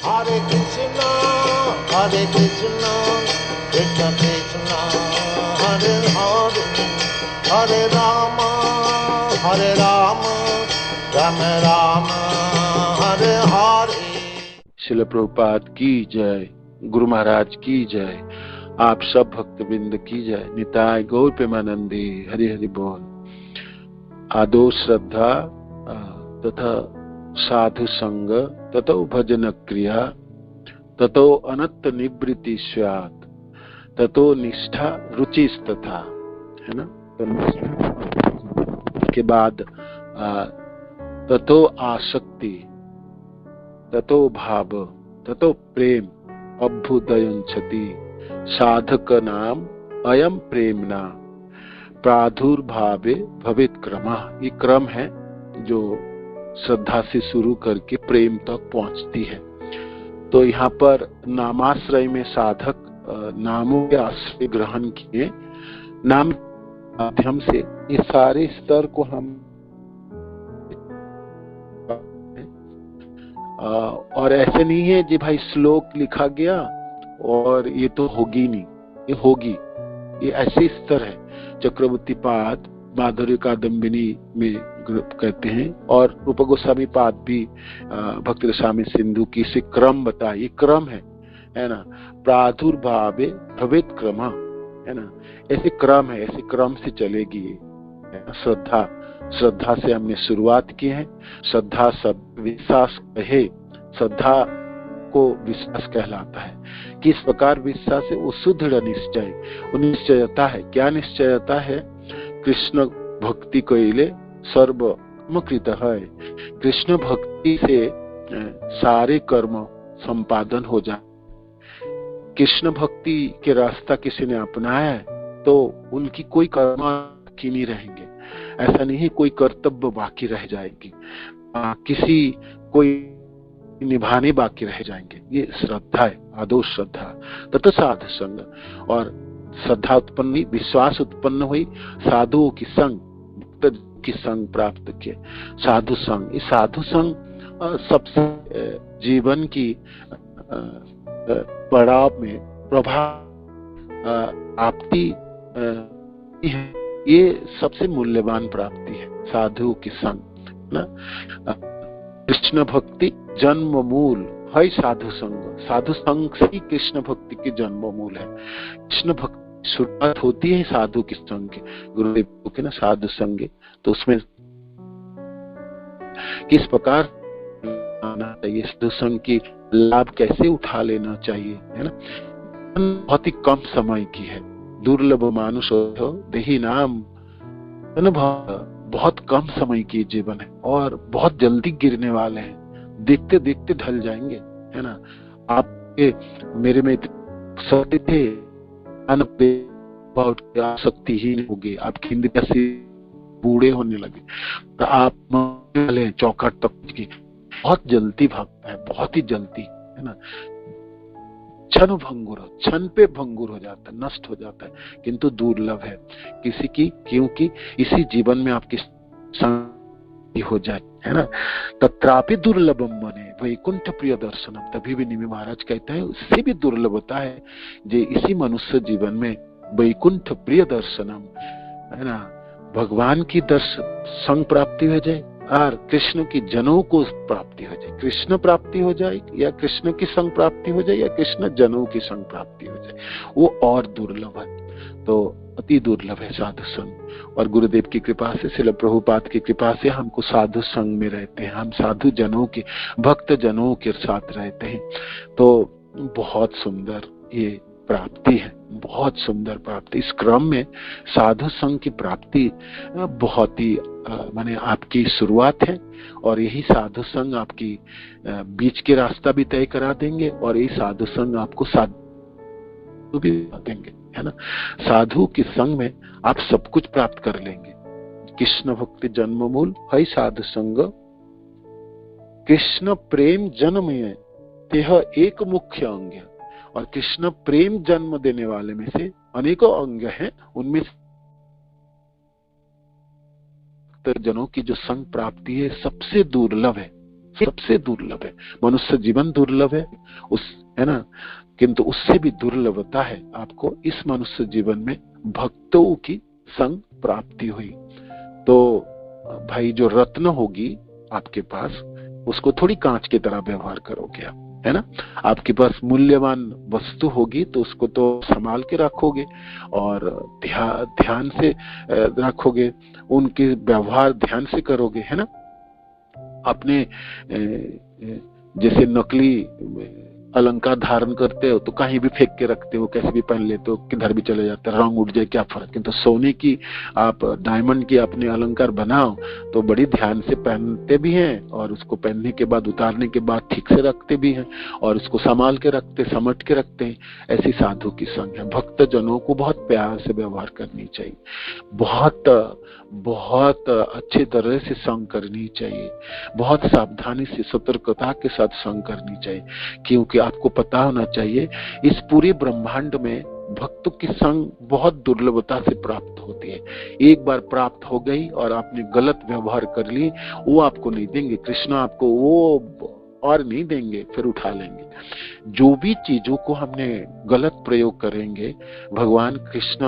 Hare Krishna, Hare Krishna, Krishna Krishna, Hare Hare, Hare Rama, Hare Rama, Rama Rama, Hare Hare। Srila Prabhupada की जय, गुरु महाराज की जय, आप सब भक्तवृंद की जय। निताय गौर प्रेमानंदी, हरि हरि बोल। आदो श्रद्धा तथा साधु संग ततो भजन क्रिया ततो अनंत निवृत्ति स्यात् ततो निष्ठा रुचिस तथा, है ना। तो निष्ठा के बाद ततो आसक्ति ततो भाव ततो प्रेम अभ्युदयंछति साधक नाम अयम प्रेमना प्रादुर्भावे भवेत क्रमा। ये क्रम है जो श्रद्धा से शुरू करके प्रेम तक पहुंचती है। तो यहाँ पर नामाश्रय में साधक नामों के आश्रय ग्रहण किए, नाम माध्यम से ये सारे स्तर को हम और ऐसे नहीं है जी भाई श्लोक लिखा गया और ये तो होगी नहीं, ये होगी। ये ऐसे स्तर है। चक्रवर्ती पाद माधुर्य कादम्बिनी में कहते हैं और रूप गोस्वामी पाद भी भक्त रसामी सिंधु की से क्रम बताया। ये क्रम है ना। प्रादुर्भावे भवेत क्रमा, है ना। ऐसे क्रम है, ऐसे क्रम से चलेगी ये श्रद्धा से हमने शुरुआत की है। श्रद्धा सब विश्वास कहे, श्रद्धा को विश्वास कहलाता है। किस प्रकार विश्वास है? वो शुद्ध निश्चय, वो निश्चयता है। क्या निश्चयता है? कृष्ण भक्ति कइले सर्वकृत है। कृष्ण भक्ति से सारे कर्म संपादन हो जाए। कृष्ण भक्ति के रास्ता किसी ने अपनाया है तो उनकी कोई कर्म बाकी नहीं रहेंगे। ऐसा नहीं है कोई कर्तव्य बाकी रह जाएगी, किसी कोई निभाने बाकी रह जाएंगे। ये श्रद्धा है, आदो श्रद्धा तथा साधु संग। और श्रद्धा उत्पन्न हुई, विश्वास उत्पन्न हुई, साधुओं की संग, भक्त की संग प्राप्त किए। साधु संग, इस साधु संग सबसे जीवन की पड़ाव में प्रभाव प्राप्ति है। ये सबसे मूल्यवान प्राप्ति है, साधु की संग ना। कृष्ण भक्ति जन्म मूल है साधु संग। साधु संग से ही कृष्ण भक्ति की जन्म मूल है। कृष्ण भक्ति शुरुआत होती है साधु की संग के, गुरुदेव के ना साधु संग। तो उसमें किस प्रकार आना चाहिए, साधु संग की लाभ कैसे उठा लेना चाहिए, है ना। बहुत ही कम समय की है। दुर्लभ मानुष हो देही नाम, बहुत कम समय की जीवन है और बहुत जल्दी गिरने वाले हैं। देखते देखते ढल जाएंगे, है ना। आपके मेरे में सत्य थे आसक्ति ही नहीं होगी, आपकी इंद्रियां से बूढ़े होने लगे तो आप चौखट तक की बहुत जल्दी भागता है, बहुत ही जल्दी, है ना। क्षण भंगुर, क्षण पे भंगुर हो जाता है, नष्ट हो जाता है, किंतु दुर्लभ है किसी की, क्योंकि इसी जीवन में आपकी शांति हो जाए, है ना। तत्रापि दुर्लभम मने वैकुंठ प्रिय दर्शनम। तभी भी निमि महाराज कहते हैं उससे भी दुर्लभ होता है जे इसी मनुष्य जीवन में वैकुंठ प्रिय दर्शनम, है ना। भगवान की संग प्राप्ति हो जाए और कृष्ण की जनों को प्राप्ति हो जाए। कृष्ण प्राप्ति हो जाए या कृष्ण की संग प्राप्ति हो जाए या कृष्ण जनों की संग प्राप्ति हो जाए, वो और दुर्लभ है। तो अति दुर्लभ है साधु संग। और गुरुदेव की कृपा से, श्रील प्रभुपाद की कृपा से हमको साधु संग में रहते हैं, हम साधु जनों के, भक्त जनों के साथ रहते हैं। तो बहुत सुंदर ये प्राप्ति है, बहुत सुंदर प्राप्ति। इस क्रम में साधु संग की प्राप्ति बहुत ही माने आपकी शुरुआत है और यही साधु संग आपकी बीच के रास्ता भी तय करा देंगे और यही साधु संग आपको साधु भी देंगे, है ना। साधु के संग में आप सब कुछ प्राप्त कर लेंगे। कृष्ण भक्ति जन्म मूल है साधु संग, कृष्ण प्रेम जन्म है यह एक मुख्य अंग है। और कृष्ण प्रेम जन्म देने वाले में से अनेकों अंग हैं, उनमें जनों की जो संग प्राप्ति है सबसे दुर्लभ है, सबसे दुर्लभ है। मनुष्य जीवन दुर्लभ है है ना, किंतु उससे भी दुर्लभता है आपको इस मनुष्य जीवन में भक्तों की संग प्राप्ति हुई। तो भाई जो रत्न होगी आपके पास, उसको थोड़ी कांच की तरह व्यवहार करोगे आप, है ना। आपके पास मूल्यवान वस्तु होगी तो उसको तो संभाल के रखोगे और ध्यान से रखोगे, उनके व्यवहार ध्यान से करोगे, है ना। अपने जैसे नकली अलंकार धारण करते हो तो कहीं भी फेंक के रखते हो, कैसे भी पहन लेते हो, किधर भी चले जाते हैं, रंग उड़ जाए क्या फर्क। किंतु सोने की आप डायमंड की अपने अलंकार बनाओ तो बड़ी ध्यान से पहनते भी हैं और उसको पहनने के बाद उतारने के बाद ठीक से रखते भी हैं और उसको संभाल के रखते, समट के रखते हैं। ऐसी साधु की संग है। भक्त जनों को बहुत प्यार से व्यवहार करनी चाहिए, बहुत अच्छे तरह से संग करनी चाहिए, बहुत सावधानी से सतर्कता के साथ संग करनी चाहिए, क्योंकि आपको पता होना चाहिए इस पूरे ब्रह्मांड में भक्तों की संग बहुत दुर्लभता से प्राप्त होती है। एक बार प्राप्त हो गई और आपने गलत व्यवहार कर ली, वो आपको नहीं देंगे, कृष्ण आपको वो और नहीं देंगे, फिर उठा लेंगे। जो भी चीजों को हमने गलत प्रयोग करेंगे, भगवान कृष्ण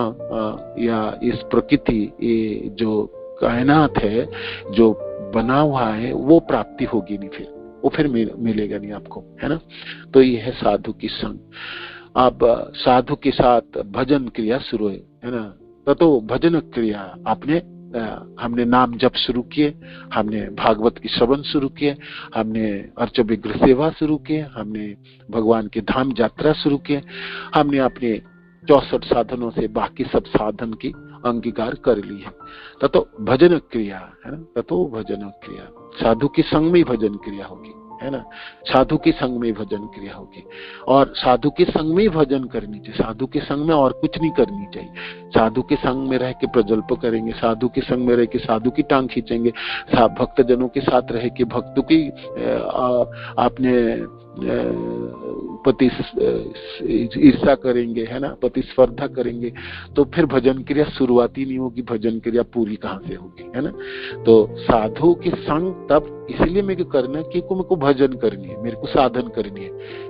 या इस प्रकृति, ये जो कायनात है जो बना हुआ है, वो प्राप्ति होगी नहीं, फिर वो फिर मिलेगा नहीं आपको, है ना। तो ये है साधु की संग। अब साधु के साथ भजन क्रिया शुरू है ना। तो भजन क्रिया हमने नाम जप शुरू किए, हमने भागवत की श्रवण शुरू किए, हमने अर्च विग्रह सेवा शुरू किए, हमने भगवान के धाम यात्रा शुरू किए, हमने अपने 64 साधनों से बाकी सब साधन की अंगीकार कर ली है। तो भजन क्रिया है ना। तो भजन क्रिया साधु की संग में भजन क्रिया होगी, है ना। साधु के संग में भजन क्रिया होगी और साधु के संग में भजन करनी चाहिए। साधु के संग में और कुछ नहीं करनी चाहिए। साधु के संग में रह के प्रजल्प करेंगे, साधु के संग में रह के साधु की टांग खींचेंगे, भक्त जनों के साथ रह के भक्तों की आपने ईर्षा करेंगे, है ना, प्रतिस्पर्धा करेंगे, तो फिर भजन क्रिया शुरुआती नहीं होगी, भजन क्रिया पूरी कहाँ से होगी, है ना। तो साधु के संग तब इसलिए मेरे को करना है कि मेरे को भजन करनी है, मेरे को साधन करनी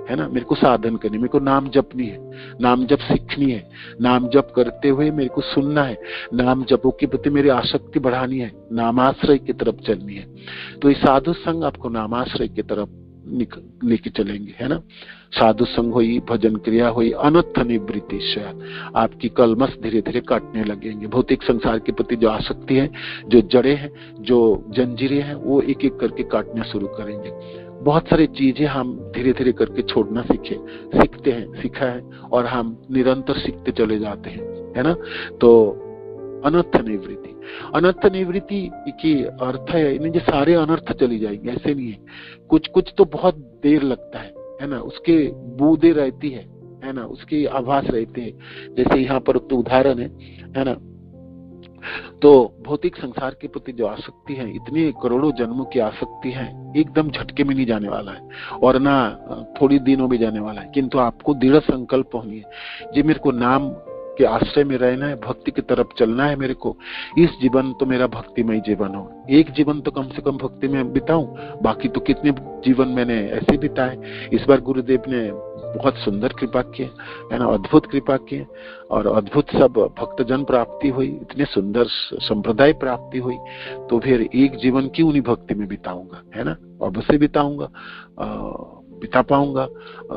है ना, मेरे को साधन करनी है, मेरे को नाम जपनी है, नाम जप सीखनी है, नाम जप करते हुए मेरे को सुनना है, नाम जपों के प्रति मेरी आसक्ति बढ़ानी है, नामाश्रय की तरफ चलनी है। तो ये साधु संग आपको नामाश्रय की तरफ लेके चलेंगे, है ना। साधु संग हुई, भजन क्रिया हुई, अनर्थ निवृत्ति से आपकी कलमश धीरे धीरे काटने लगेंगे। भौतिक संसार के प्रति जो आसक्ति है, जो जड़ें हैं, जो जंजीरें हैं, वो एक एक करके काटना शुरू करेंगे। बहुत सारी चीजें हम धीरे धीरे करके छोड़ना सीखा है और हम निरंतर सीखते चले जाते हैं, है ना। तो अनर्थ निवृत्ति, अनर्थ निवृत्ति की अर्थ है इन्हें जो सारे अनर्थ चली जाएंगे, ऐसे नहीं है। कुछ कुछ तो बहुत देर लगता है ना, उसके बूंदे रहती है ना, उसकी आभास रहती है। जैसे यहाँ पर तो उदाहरण है ना। तो भौतिक संसार के प्रति जो आसक्ति है, इतने करोड़ों जन्मों की आसक्ति है, एकदम झटके में नहीं जाने वाला है और ना थोड़ी दिनों में जाने वाला है। किंतु आपको दृढ़ संकल्प होनी है, जी मेरे को नाम के आश्रय में रहना है, भक्ति की तरफ चलना है, मेरे को इस जीवन तो मेरा भक्तिमय जीवन हो, एक जीवन तो कम से कम भक्ति में बिताऊं, बाकी तो कितने जीवन मैंने ऐसे बिताए। इस बार गुरुदेव ने बहुत सुंदर कृपा की है ना, अद्भुत कृपा की और अद्भुत सब भक्तजन प्राप्ति हुई, इतने सुंदर संप्रदाय प्राप्ति हुई। तो फिर एक जीवन क्यों नहीं भक्ति में बिताऊंगा, है ना, अवश्य बिताऊंगा, बिता पाऊंगा।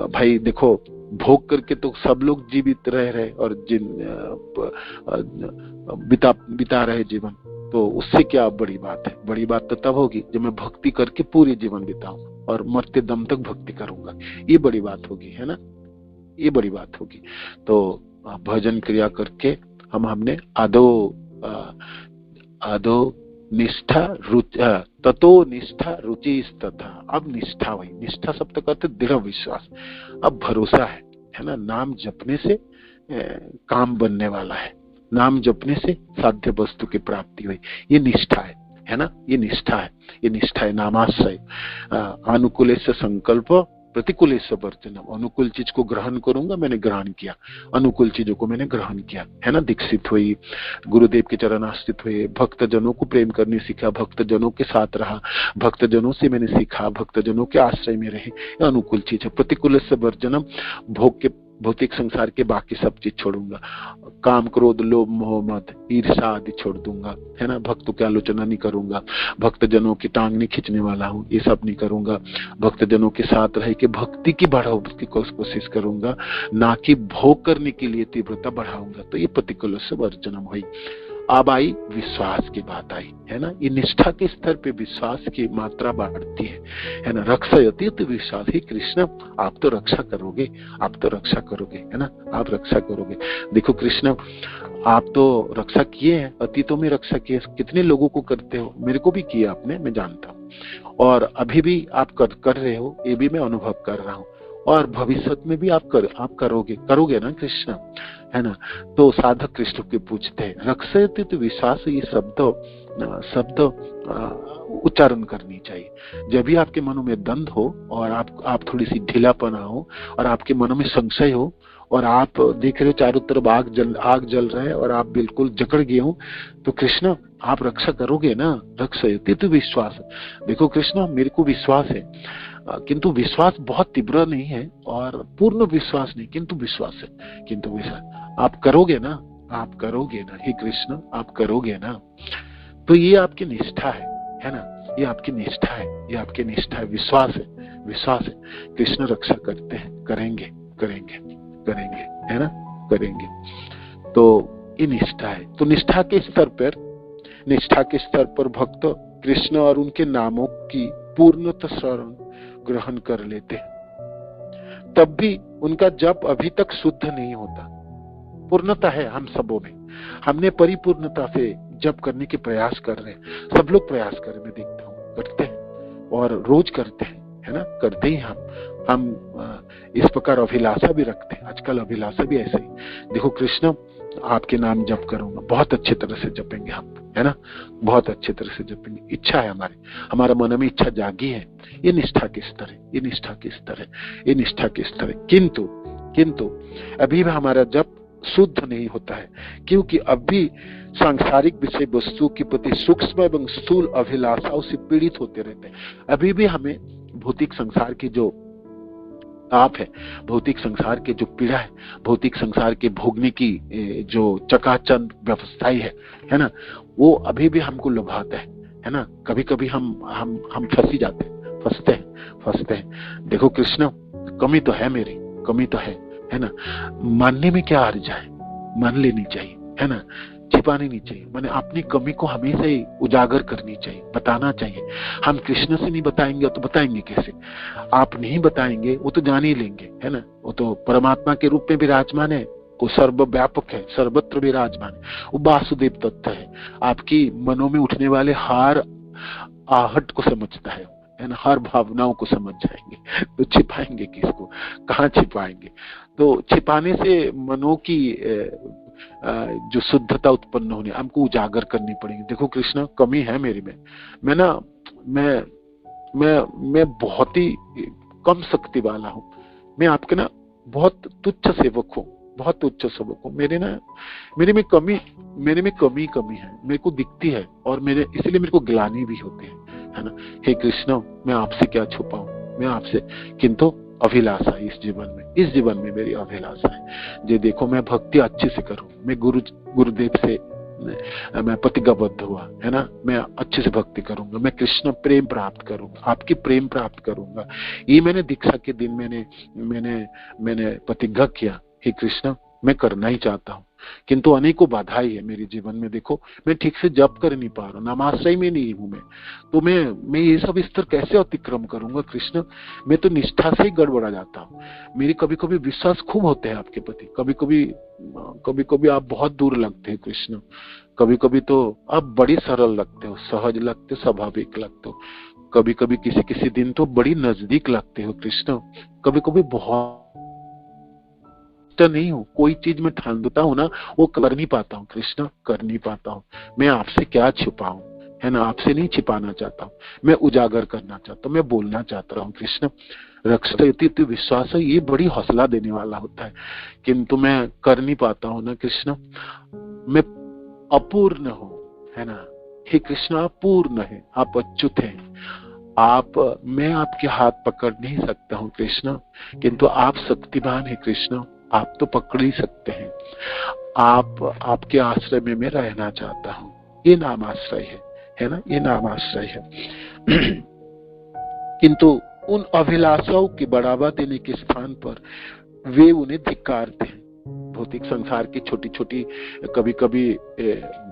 भाई देखो, भोग करके तो सब लोग जीवित रह रहे और जिन बिता रहे जीवन, तो उससे क्या बड़ी बात है। बड़ी बात तो तब होगी जब मैं भक्ति करके पूरे जीवन बिताऊं और मरते दम तक भक्ति करूंगा, ये बड़ी बात होगी, है ना, ये बड़ी बात होगी। तो भजन क्रिया करके हमने आदो निष्ठा ततो निष्ठा रुचि तथा। अब निष्ठा हुई, निष्ठा शब्द कहते दृढ़ विश्वास, अब भरोसा है ना। नाम जपने से काम बनने वाला है, नाम जपने से साध्य वस्तु की प्राप्ति हुई, ये निष्ठा है ना, ये निष्ठा है, ये निष्ठा है। नामाश्रय अनुकूल से संकल्प प्रतिकूल वर्जनम, अनुकूल चीज को ग्रहण करूंगा, मैंने ग्रहण किया, अनुकूल चीजों को मैंने ग्रहण किया, है ना। दीक्षित हुई, गुरुदेव के चरण आश्रित हुए, भक्तजनों को प्रेम करने सीखा, भक्तजनों के साथ रहा, भक्तजनों से मैंने सीखा, भक्तजनों के आश्रय में रहे, अनुकूल चीज है। प्रतिकूल वर्जनम, भोग के भौतिक संसार के बाकी सब चीज छोड़ूंगा, काम क्रोध लोभ मोह मद ईर्षा आदि छोड़ दूंगा, है ना। भक्तों की आलोचना नहीं करूंगा, भक्तजनों की टांग नहीं खींचने वाला हूँ, ये सब नहीं करूंगा। भक्तजनों के साथ रह के भक्ति की बढ़ाने की कोशिश करूंगा, ना कि भोग करने के लिए तीव्रता बढ़ाऊंगा। तो ये प्रतिकूल वर्जनम हुई। अब आई विश्वास की बात आई, है ना। ये निष्ठा के स्तर पे विश्वास की मात्रा बढ़ती है ना। रक्षयति तो विश्वास, ही कृष्ण आप तो रक्षा करोगे, आप तो रक्षा करोगे, है ना, आप रक्षा करोगे। देखो कृष्ण, आप तो रक्षा किए हैं, अतीतों में रक्षा किए, कितने लोगों को करते हो, मेरे को भी किया आपने, मैं जानता हूँ, और अभी भी आप कर रहे हो, ये भी मैं अनुभव कर रहा हूँ, और भविष्य में भी आप करोगे ना कृष्ण, है ना। तो साधक कृष्ण के पूछते हैं, रक्षयति तो विश्वास, ये शब्द उच्चारण करनी चाहिए। जब भी आपके मनो में द्वंद हो और आप थोड़ी सी ढीलापना हो और आपके मनो में संशय हो और आप देख रहे हो चारों तरफ आग जल रहा है और आप बिल्कुल जकड़ गए हो, तो कृष्ण आप रक्षा करोगे ना। रक्षयति तो विश्वास, देखो कृष्ण मेरे को विश्वास है, किंतु विश्वास बहुत तीव्र नहीं है और पूर्ण विश्वास नहीं, किंतु विश्वास है, किंतु विश्वास आप करोगे ना, आप करोगे ना, हे कृष्ण आप करोगे ना। तो ये आपकी निष्ठा है ना, ये आपकी निष्ठा है, ये आपकी निष्ठा है, विश्वास है, विश्वास है। कृष्ण रक्षा करते हैं, करेंगे करेंगे करेंगे, है ना, करेंगे। तो ये निष्ठा है। तो निष्ठा के स्तर पर भक्त कृष्ण और उनके नामों की पूर्णतः शरण ग्रहण कर लेते हैं, तब भी उनका जप अभी तक शुद्ध नहीं होता। पूर्णता है हम सबों में, हमने परिपूर्णता से जप करने के प्रयास कर रहे हैं, सब लोग प्रयास कर रहे हैं, मैं देखता हूँ करते हैं और रोज करते हैं, है ना, करते ही हम इस प्रकार अभिलाषा भी रखते हैं। आजकल अभिलाषा भी ऐसे ही, देखो कृष्ण आपके नाम जप करूंगा, बहुत अच्छे तरह से जपेंगे हम, है ना, बहुत अच्छे तरह से जपेंगे। इच्छा है हमारा मन में इच्छा जागी है, ये निष्ठा के स्तर है, ये निष्ठा के स्तर है, ये निष्ठा के स्तर है। किंतु अभी भी हमारा जप शुद्ध नहीं होता है, क्योंकि अभी सांसारिक विषय वस्तु के प्रति सूक्ष्म एवं स्थूल अभिलाषाओं से पीड़ित होते रहते हैं। अभी भी हमें भौतिक संसार की जो ताप है, भौतिक संसार के जो पीड़ा है, भौतिक संसार के भोगने की जो चकाचौंध व्यवस्थाई है ना, वो अभी भी हमको लुभाता है ना। कभी कभी हम फंसी जाते हैं, फंसते हैं। देखो कृष्ण कमी तो है मेरी, कमी तो है ना, मानने में क्या हर्ज है, मान लेनी चाहिए, है ना, छिपानी नहीं चाहिए। मैंने अपनी कमी को हमेशा ही उजागर करनी चाहिए, बताना चाहिए। हम कृष्ण से नहीं बताएंगे तो बताएंगे कैसे? आप नहीं बताएंगे वो तो जान ही लेंगे, है ना। वो तो परमात्मा के रूप में विराजमान है, वो सर्वव्यापक है, सर्वत्र विराजमान है, वो वासुदेव तत्व है। आपकी मनों में उठने वाले हर आहट को समझता है ना, हर भावनाओं को समझ जाएंगे। तो छिपाएंगे किसको, कहाँ छिपाएंगे? तो छिपाने से मनों की जो शुद्धता उत्पन्न होने, हमको उजागर करनी पड़ेगी। देखो कृष्ण कमी है मेरी में, मैं बहुत ही कम शक्ति वाला हूँ, मैं आपके ना बहुत तुच्छ सेवक हूँ, बहुत तुच्छ सेवक हूँ। मेरे में कमी है, मेरे को दिखती है, और इसलिए मेरे को ग्लानि भी होती है ना। हे कृष्ण मैं आपसे क्या छुपाऊं, मैं आपसे, किंतु अभिलाषा इस जीवन में मेरी अभिलाषा है। जे देखो मैं भक्ति अच्छे से करूं, मैं गुरुदेव से मैं प्रतिज्ञाबद्ध हुआ, है ना, मैं अच्छे से भक्ति करूंगा, मैं कृष्ण प्रेम प्राप्त करूंगा, आपकी प्रेम प्राप्त करूंगा। ये मैंने दीक्षा के दिन मैंने प्रतिज्ञा किया, हे कृष्ण मैं करना ही चाहता हूँ, किंतु अनेकों बाधाएं है मेरे जीवन में। देखो मैं ठीक से जप कर नहीं पा रहा हूँ, नामाश्रय में नहीं हूँ मैं, तो मैं ये सब स्तर कैसे अतिक्रम करूंगा कृष्ण? मैं तो निष्ठा से ही गड़बड़ा जाता हूँ। मेरी कभी कभी विश्वास खूब होते हैं आपके प्रति, कभी कभी आप बहुत दूर लगते हैं कृष्ण, कभी कभी तो आप बड़ी सरल लगते हो, सहज लगते हो, स्वाभाविक लगते हो, कभी कभी किसी दिन तो बड़ी नजदीक लगते हो कृष्ण, कभी कभी बहुत नहीं हूँ, कोई चीज में ठानता हूँ ना, वो कर नहीं पाता हूँ कृष्ण, कर नहीं पाता हूँ। मैं आपसे क्या छिपाऊं, है ना, आपसे नहीं छिपाना चाहता हूँ, मैं उजागर करना चाहता हूँ, मैं बोलना चाहता हूँ कृष्ण। रक्षयति इति विश्वास, ये बड़ी हौसला देने वाला होता है, किंतु मैं कर नहीं पाता हूं ना कृष्ण, मैं अपूर्ण हूं, है ना। हे कृष्ण आप पूर्ण है, आप अच्युत हैं, मैं आपके हाथ पकड़ नहीं सकता हूं कृष्ण, किंतु आप शक्तिमान है कृष्ण, आप तो पकड़ ही सकते हैं। आपके आश्रय में मैं रहना चाहता हूं, ये नाम आश्रय है ना, ये नाम आश्रय है। किंतु उन अभिलाषाओं की बढ़ावा देने के स्थान पर वे उन्हें धिक्कारते हैं। भौतिक संसार की छोटी छोटी कभी कभी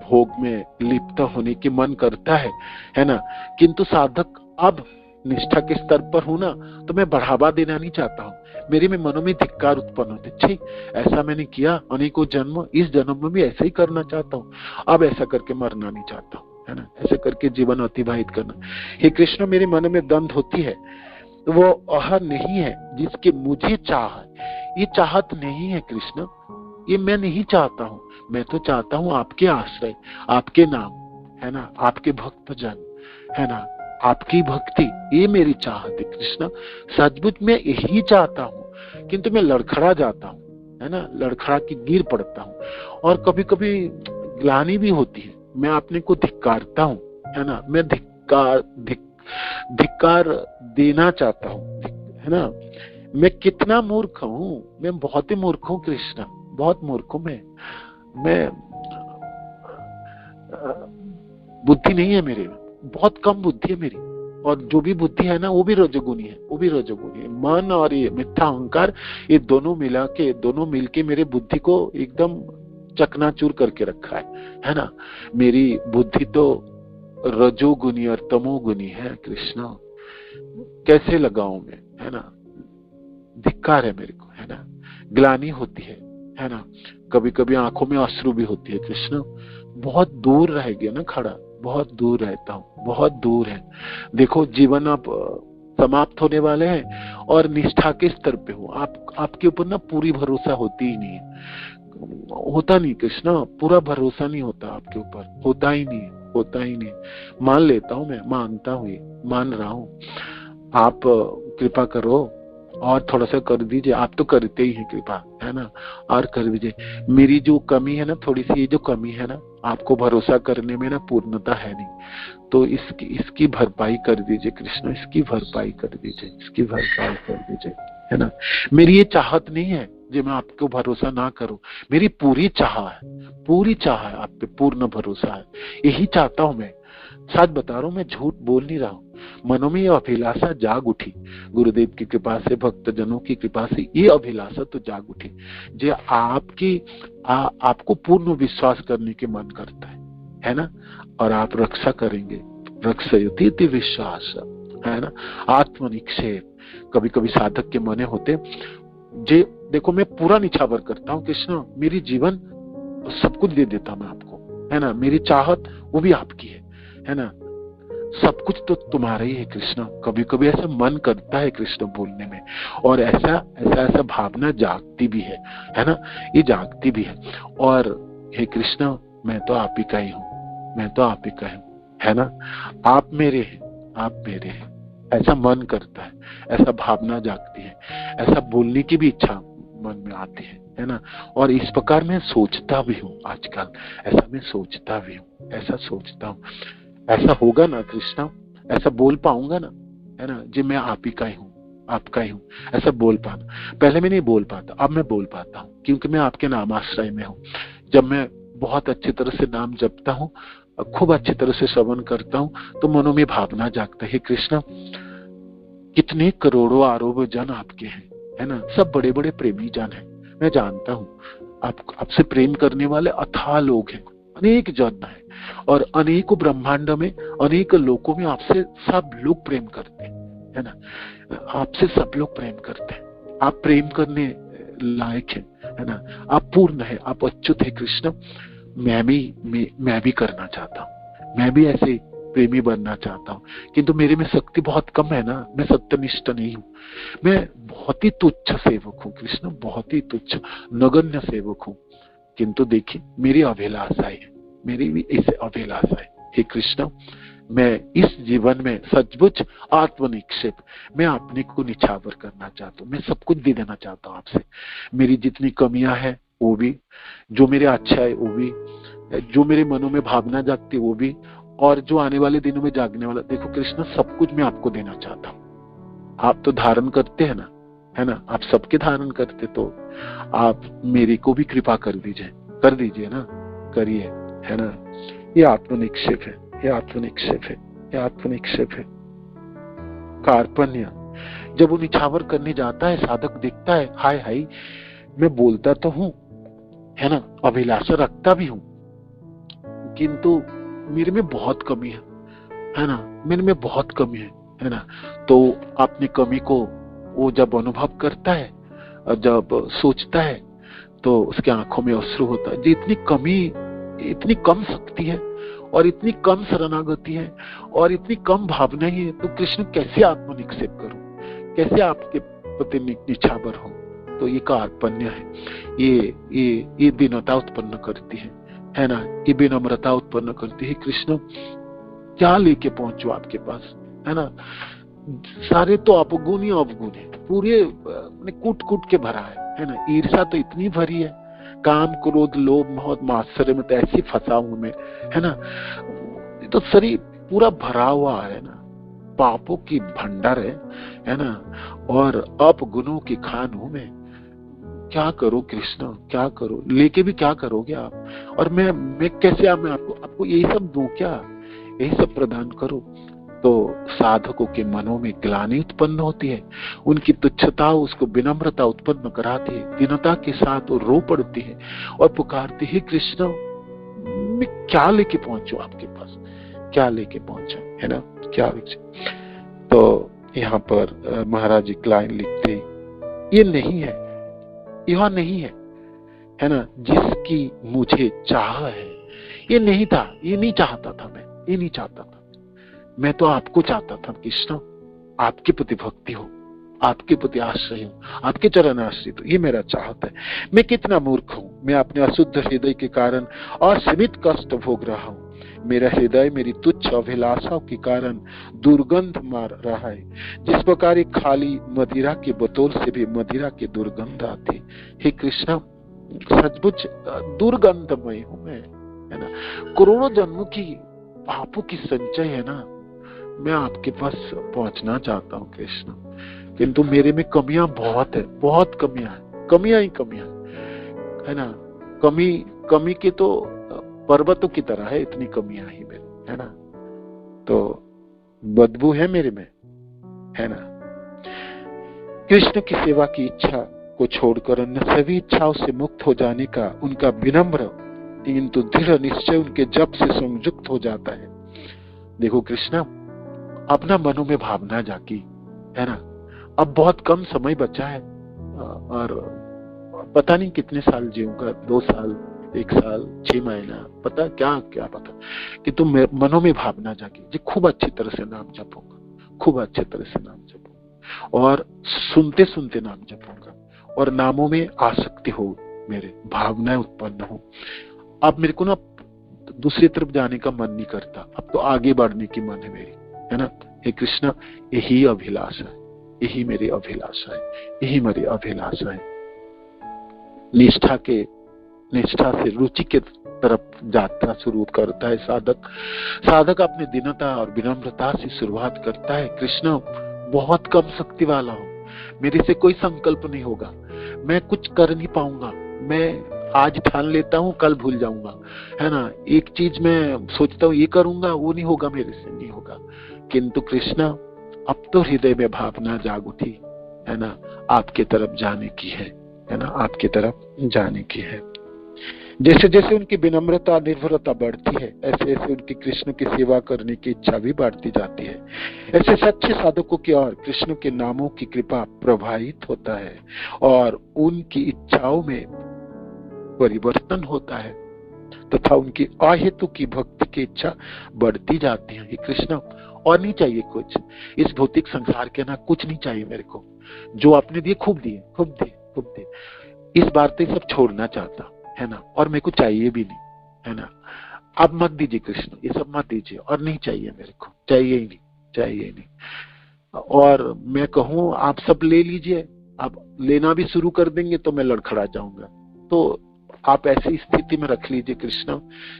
भोग में लिप्त होने की मन करता है ना, किंतु साधक अब निष्ठा के स्तर पर हूं ना, तो मैं बढ़ावा देना नहीं चाहता हूं। मेरे में मनों में धिक्कार उत्पन्न होते, छी ऐसा मैंने किया अनेकों जन्म, इस जन्म में भी ऐसा ही करना चाहता हूँ, अब ऐसा करके मरना नहीं चाहता हूँ, है ना, ऐसे करके जीवन अतिबाहित करना। हे कृष्ण मेरे मन में दंड होती है, तो वो अहर नहीं है जिसके मुझे चाह, ये चाहत नहीं है कृष्ण, ये मैं नहीं चाहता हूँ, मैं तो चाहता हूँ आपके आश्रय, आपके नाम, है ना, आपके भक्त जन, है ना, आपकी भक्ति, ये मेरी चाहत है कृष्ण। सचमुच मैं यही चाहता हूँ, किंतु मैं लड़खड़ा जाता हूँ, है ना, लड़खड़ा के गिर पड़ता हूँ, और कभी कभी ग्लानि भी होती है, मैं अपने को धिक्कारता हूँ, है ना, मैं धिक्कार देना चाहता हूँ, है ना। मैं कितना मूर्ख हूँ, मैं बहुत ही मूर्ख हूँ कृष्ण, बहुत मूर्ख हूँ मैं बुद्धि नहीं है मेरे में, बहुत कम बुद्धि है मेरी, और जो भी बुद्धि है ना वो भी रजोगुनी है, वो भी रजोगुनी है। मन और ये मिथ्या अहंकार, ये दोनों मिलके मेरे बुद्धि को एकदम चकनाचूर करके रखा है ना। मेरी बुद्धि तो रजोगुनी और तमोगुनी है कृष्ण, कैसे लगाऊं मैं, है ना, धिक्कार है मेरे को, है ना, ग्लानि होती है ना, कभी कभी आंखों में अश्रु भी होती है कृष्ण। बहुत दूर रह गया ना खड़ा, बहुत दूर रहता हूँ, बहुत दूर है। देखो जीवन अब समाप्त होने वाले हैं और निष्ठा के स्तर पे हूँ, आपके ऊपर ना पूरी भरोसा होती ही नहीं है, होता नहीं कृष्ण, पूरा भरोसा नहीं होता आपके ऊपर, होता ही नहीं। मान लेता हूँ, मैं मानता हूँ, मान रहा हूँ, आप कृपा करो और थोड़ा सा कर दीजिए, आप तो करते ही हैं कृपा, है ना, और कर दीजिए। मेरी जो कमी है ना, थोड़ी सी ये जो कमी है ना, आपको भरोसा करने में ना पूर्णता है नहीं, तो इसकी भरपाई कर दीजिए कृष्ण, इसकी भरपाई कर दीजिए, है ना। मेरी ये चाहत नहीं है जो मैं आपको भरोसा ना करूं, मेरी पूरी चाह है आप पे, पूर्ण भरोसा है, यही चाहता हूं मैं। सच बता रहा हूं, मैं झूठ बोल नहीं रहा हूं। मनों में ये अभिलाषा जाग उठी, गुरुदेव की कृपा से, भक्तजनों की कृपा से ये अभिलाषा तो जाग उठी, जो आपको पूर्ण विश्वास करने के मन करता है ना, और आप रक्षा करेंगे, रक्षयति इति विश्वास, है ना, आत्मनिक्षेप। कभी कभी साधक के मने होते, जे देखो मैं पूरा निछावर करता हूँ कृष्ण, मेरी जीवन सब कुछ दे देता मैं आपको, है ना, मेरी चाहत वो भी आपकी है ना, सब कुछ तो तुम्हारा ही है कृष्ण। कभी कभी ऐसा मन करता है कृष्ण बोलने में, और ऐसा भावना जागती भी है ना, ये जागती भी है। और हे कृष्ण मैं तो आप ही का ही हूँ, है ना, आप मेरे हैं, ऐसा मन करता है, ऐसा भावना जागती है, ऐसा बोलने की भी इच्छा मन में आती है ना। और इस प्रकार मैं सोचता भी हूँ आजकल, ऐसा मैं सोचता भी हूँ, ऐसा सोचता हूँ, ऐसा होगा ना कृष्णा, ऐसा बोल पाऊंगा ना, है ना, जी मैं आप ही का ही हूँ, आपका ही हूँ, ऐसा बोल पाना। पहले मैं नहीं बोल पाता, अब मैं बोल पाता हूँ, क्योंकि मैं आपके नामाश्रय में हूँ। जब मैं बहुत अच्छी तरह से नाम जपता हूँ, खूब अच्छी तरह से श्रवण करता हूँ, तो मनों में भावना जागता है, कृष्णा कितने करोड़ों आरोप जन आपके हैं, है ना, सब बड़े बड़े प्रेमी जन हैं, मैं जानता हूँ आपसे प्रेम करने वाले अथाह लोग हैं, अनेक जन है, और अनेकों ब्रह्मांड में, अनेक लोकों में आपसे सब लोग प्रेम करते हैं, है ना, आपसे सब लोग प्रेम करते हैं, आप प्रेम करने लायक है ना, आप पूर्ण है, आप अच्युत है कृष्ण। मैं भी करना चाहता हूँ, मैं भी ऐसे प्रेमी बनना चाहता हूँ, किंतु मेरे में शक्ति बहुत कम है ना, मैं सत्यनिष्ठ नहीं हूँ, मैं बहुत ही तुच्छ सेवक हूँ कृष्ण, बहुत ही तुच्छ नगण्य सेवक हूँ। किंतु देखिए मेरी अभिलाषा है, मेरी भी ऐसे अभिलाषा है, हे कृष्ण मैं इस जीवन में सचमुच आत्मनिक्षेप, मैं अपने को निछावर करना चाहता हूँ। मैं सब कुछ दे देना चाहता हूँ आपसे। मेरी जितनी कमियां हैं वो भी, जो मेरे अच्छा है वो भी, जो मेरे मनों में भावना जागती है वो भी, और जो आने वाले दिनों में जागने वाला, देखो कृष्ण सब कुछ मैं आपको देना चाहता हूँ। आप तो धारण करते हैं ना, है ना, आप सबके धारण करते, तो आप मेरी को भी कृपा कर दीजिए ना, करिए, है ना। ये आत्मनिक्षेप है, ये आत्मनिक्षेप है, ये आत्मनिक्षेप है। कार्पण्य, जब वो निछावर करने जाता है, साधक देखता है, हाय हाय, मैं बोलता तो हूं, है ना, अभिलाषा रखता भी हूं, किंतु मेरे में बहुत कमी है ना, मेरे में बहुत कमी है ना। तो अपनी कमी को वो जब अनुभव करता है और जब सोचता है, तो उसके आंखों में अश्रु होता है। इतनी कमी, इतनी कम शक्ति है, और इतनी कम शरणागति है, और इतनी कम भावना ही है, तो कृष्ण कैसे आत्मनिक्षेप करूं, कैसे आपके प्रति निछावर हो। तो ये कार्पण्य है, ये दीनता उत्पन्न करती है ना, ये विनम्रता उत्पन्न करती है। कृष्ण क्या लेके पहुंचो आपके पास, है ना। सारे तो अवगुण ही अवगुण है, पूरे कूट कूट के भरा है ना। ईर्ष्या तो इतनी भरी है, काम क्रोध लोभ मोह मात्सर्य में तो ऐसी फंसा हूं मैं, है ना। तो शरीर पूरा भरा हुआ है ना, पापों की भंडार है ना, और अपगुणों की खान हूं मैं। क्या करो कृष्ण, क्या करो, लेके भी क्या करोगे आप, और मैं कैसे मैं आपको यही सब दूं क्या, यही सब प्रदान करो। तो साधकों के मनों में ग्लानि उत्पन्न होती है, उनकी तुच्छता उसको विनम्रता उत्पन्न कराती है, दीनता के साथ वो रो पड़ती है और पुकारती है, कृष्ण मैं क्या लेके पहुंचू आपके पास, क्या लेके पहुंचा, है ना, क्या लेके। तो यहाँ पर महाराज जी लाइन लिखते, ये नहीं है, यह नहीं है ना, जिसकी मुझे चाह है। ये नहीं था, ये नहीं चाहता था मैं, ये नहीं चाहता था मैं, तो आपको चाहता था कृष्ण, आपके प्रति भक्ति हो, आपके प्रति आश्रय हो, आपके चरण आश्रित हो, ये मेरा चाहता है। मैं कितना मूर्ख हूँ, मैं अपने अशुद्ध हृदय के कारण असीमित कष्ट भोग रहा हूँ। मेरा हृदय मेरी तुच्छ अभिलाषाओं के कारण दुर्गंध मार रहा है, जिस प्रकार एक खाली मदिरा के बोतल से भी मदिरा की दुर्गंध आती। हे कृष्ण, सचमुच दुर्गंधमय हूँ मैं, है ना। करोड़ों जन्मों की पापों की संचय है ना, मैं आपके पास पहुंचना चाहता हूँ कृष्ण, किंतु मेरे में कमियां बहुत है, बहुत कमियां है, कमियां ही कमियां है ना। कमी के तो पर्वतों की तरह है, इतनी कमियां ही मेरे, है ना। तो बदबू है मेरे में, है ना। कृष्ण की सेवा की इच्छा को छोड़कर अन्य सभी इच्छाओं से मुक्त हो जाने का उनका विनम्र किंतु दृढ़ निश्चय उनके जप से संयुक्त हो जाता है। देखो कृष्ण, अपना मनों में भावना जागी, है ना। अब बहुत कम समय बचा है, और पता नहीं कितने साल जीऊंगा, 2 साल, 1 साल, 6 महीना, पता क्या क्या पता, कि तुम मनों में भावना जागी जी, खूब अच्छी तरह से नाम जपूंगा, खूब अच्छी तरह से नाम जपूंगा, और सुनते सुनते नाम जपूंगा, और नामों में आसक्ति हो, मेरे भावनाएं उत्पन्न हो। अब मेरे को ना दूसरी तरफ जाने का मन नहीं करता, अब तो आगे बढ़ने की मन है मेरी, है ना। हे कृष्ण, यही अभिलाषा है, यही मेरी अभिलाषा है, यही मेरी अभिलाषा है। निष्ठा से रुचि के तरफ यात्रा शुरू करता है साधक अपने दीनता और विनम्रता से शुरुआत करता है। कृष्ण, बहुत कम शक्ति वाला हूँ, मेरे से कोई संकल्प नहीं होगा, मैं कुछ कर नहीं पाऊंगा, मैं आज ठान लेता हूँ, कल भूल जाऊंगा, है ना। एक चीज मैं सोचता हूँ ये करूंगा, वो नहीं होगा, मेरे से नहीं होगा। किंतु कृष्ण, अब तो हृदय में भावना जाग उठी, है ना, आपके तरफ जाने की है ना, आपके तरफ जाने की है। जैसे जैसे उनकी विनम्रता निर्भरता बढ़ती है, ऐसे ऐसे उनकी कृष्ण की सेवा करने की इच्छा भी बढ़ती जाती है। ऐसे सच्चे साधकों की ओर कृष्ण के नामों की कृपा प्रवाहित होता है, और उनकी इच्छाओं में परिवर्तन होता है, तथा उनकी अहेतु की भक्ति की इच्छा बढ़ती जाती है। कृष्ण, और नहीं चाहिए कुछ, इस भौतिक संसार के ना कुछ नहीं चाहिए मेरे को, जो आपने दिए खूब दिए, खूब दिए, खूब दिए। इस बार तो सब छोड़ना चाहता, है ना, और मेरे को चाहिए भी नहीं, है ना। आप मत दीजिए कृष्ण, ये सब मत दीजिए, और नहीं चाहिए मेरे को, चाहिए ही नहीं, चाहिए ही नहीं। और मैं कहूँ आप सब ले लीजिए, आप लेना भी शुरू कर देंगे तो मैं लड़खड़ा जाऊंगा। तो आप ऐसी स्थिति में रख लीजिए कृष्ण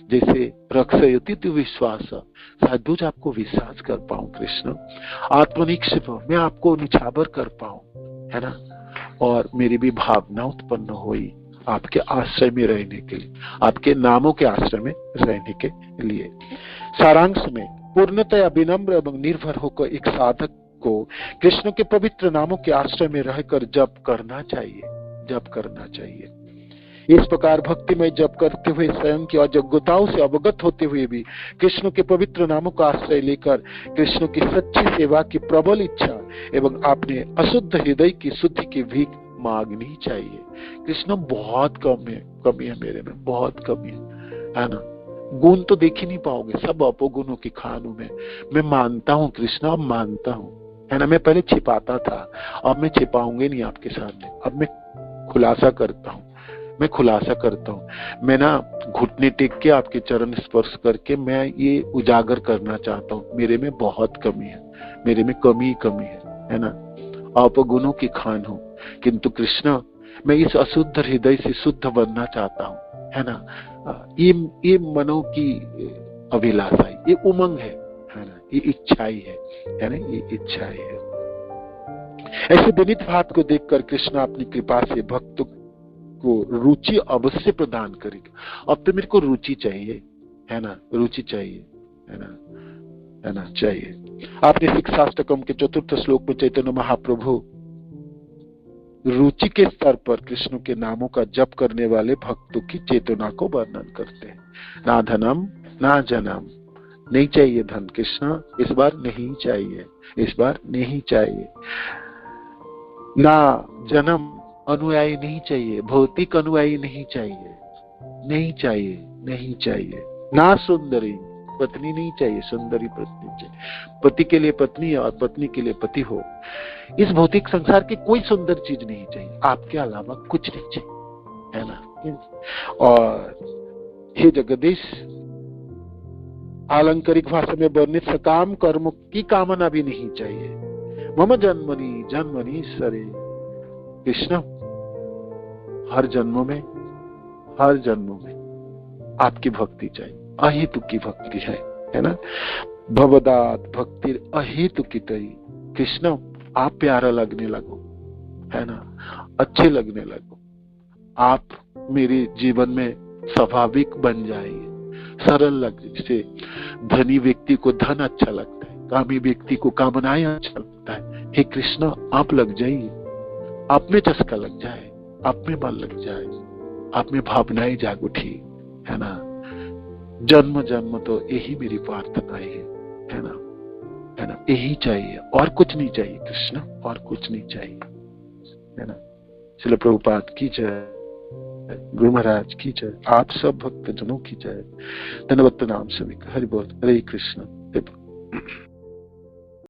जैसे रक्षयति तु विश्वास, शायद आपको विश्वास कर पाऊं कृष्ण, आत्मनिक्षेप मैं आपको निछावर कर पाऊं, है ना, और मेरी भी भावना उत्पन्न हुई आपके आश्रय में रहने के लिए, आपके नामों के आश्रय में रहने के लिए। सारांश में पूर्णतया विनम्र एवं निर्भर होकर एक साधक को कृष्ण के पवित्र नामों के आश्रय में रहकर जप करना चाहिए, जप करना चाहिए। इस प्रकार भक्ति में जप करते हुए स्वयं की अयोग्यताओं से अवगत होते हुए भी कृष्ण के पवित्र नामों का आश्रय लेकर कृष्ण की सच्ची सेवा की प्रबल इच्छा एवं अपने अशुद्ध हृदय की शुद्धि की भीख मांगनी चाहिए। कृष्ण बहुत कमी है मेरे में, बहुत कमी है ना। गुण तो देख ही नहीं पाओगे, सब अपगुणों की खान हूं मैं मानता हूँ कृष्ण, अब मानता हूँ, है ना। मैं पहले छिपाता था, अब मैं छिपाऊंगी नहीं आपके सामने, अब मैं खुलासा करता हूँ, मैं खुलासा करता हूँ। मैं ना घुटने टेक के आपके चरण स्पर्श करके मैं ये उजागर करना चाहता हूँ, मेरे में बहुत कमी है, मेरे में कमी है ना। अपगुणों की खान हूँ, किंतु कृष्ण मैं इस अशुद्ध हृदय से शुद्ध बनना चाहता हूँ, है ना। ये मनो की अभिलाषा है, ये उमंग है ना, ये इच्छाई है ना, ये इच्छाई है। ऐसे विनीत भाव को देखकर कृष्ण अपनी कृपा से भक्त को रुचि अवश्य प्रदान करेगा। अब तो मेरे को रुचि चाहिए, है ना, रुचि चाहिए, है ना, चाहिए। आपने शिक्षाष्टकम के 4th श्लोक में चैतन्य महाप्रभु रुचि के स्तर पर कृष्ण के नामों का जप करने वाले भक्तों की चेतना को वर्णन करते हैं। ना धनम ना जनम, नहीं चाहिए धन कृष्ण, इस बार नहीं चाहिए, इस बार नहीं चाहिए। ना जन्म, अनुयायी नहीं चाहिए, भौतिक अनुयायी नहीं चाहिए, नहीं चाहिए, नहीं चाहिए। ना सुंदरी, पत्नी नहीं चाहिए, सुंदरी पत्नी चाहिए। पति के लिए पत्नी और पत्नी के लिए पति हो। इस भौतिक संसार की कोई सुंदर चीज नहीं चाहिए, आपके अलावा कुछ नहीं चाहिए, है ना। और हे जगदीश, आलंकारिक भाषा में वर्णित सकाम कर्म की कामना भी नहीं चाहिए। मम जन्मनि सरे, कृष्ण हर जन्मों में आपकी भक्ति चाहिए, अहेतु की भक्ति है ना। भवदात भक्ति अहेतु की तई, कृष्ण आप प्यारा लगने लगो, है ना, अच्छे लगने लगो, आप मेरे जीवन में स्वाभाविक बन जाइए, सरल लगे। जैसे धनी व्यक्ति को धन अच्छा लगता है, कामी व्यक्ति को कामनाएं अच्छा लगता है, हे कृष्ण आप लग जाइए, आप में चस्का लग जाए, आप में बल लग जाए, आप में भावनाएं जाग उठी, है ना। जन्म जन्म तो यही मेरी प्रार्थना है ना, है ना, यही चाहिए, और कुछ नहीं चाहिए कृष्ण, और कुछ नहीं चाहिए, है ना। श्रील प्रभुपाद की जय, गुरु महाराज की जय, आप सब भक्त जनों की जय। धन्यवाद। नाम सभी हरि बोल, हरे कृष्ण।